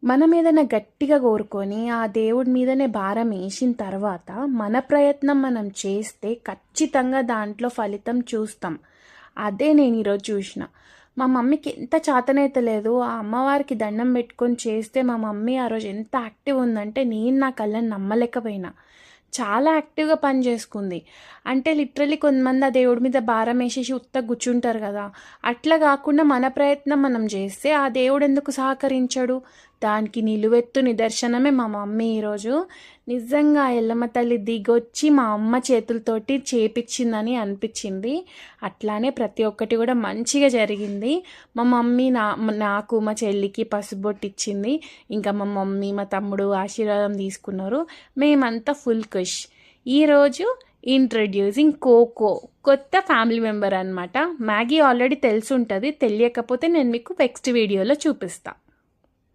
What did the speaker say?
మనం ఏదైనా గట్టిగా కోరుకొని ఆ దేవుడి మీదనే భారం వేసిన తర్వాత మన ప్రయత్నం మనం చేస్తే ఖచ్చితంగా దాంట్లో ఫలితం చూస్తాం. అదే నేను ఈరోజు చూసిన. మా మమ్మీకి ఎంత చేతనైతలేదు ఆ అమ్మవారికి దండం పెట్టుకొని చేస్తే మా మమ్మీ ఆ రోజు ఎంత యాక్టివ్ ఉందంటే నేను నా కళ్ళని నమ్మలేకపోయినా. చాలా యాక్టివ్గా పని చేసుకుంది. అంటే లిటరలీ కొంతమంది ఆ దేవుడి మీద భారం వేసేసి ఉత్తగా కూర్చుంటారు కదా, అట్లా కాకుండా మన ప్రయత్నం మనం చేస్తే ఆ దేవుడు ఎందుకు సహకరించడు. దానికి నిలువెత్తు నిదర్శనమే మా మమ్మీ ఈరోజు. నిజంగా ఎల్లమ్మ తల్లి దిగొచ్చి మా అమ్మ చేతులతోటి చేపించిందని అనిపించింది. అట్లానే ప్రతి ఒక్కటి కూడా మంచిగా జరిగింది. మా మమ్మీ నాకు మా చెల్లికి పసుబొట్టు ఇచ్చింది. ఇంకా మా మమ్మీ మా తమ్ముడు ఆశీర్వాదం తీసుకున్నారు. మేమంతా ఫుల్ ఖుష్. ఈరోజు ఇంట్రడ్యూసింగ్ కోకో, కొత్త ఫ్యామిలీ మెంబర్ అనమాట. మ్యాగీ ఆల్రెడీ తెలిసి ఉంటుంది, తెలియకపోతే నేను మీకు నెక్స్ట్ వీడియోలో చూపిస్తాను.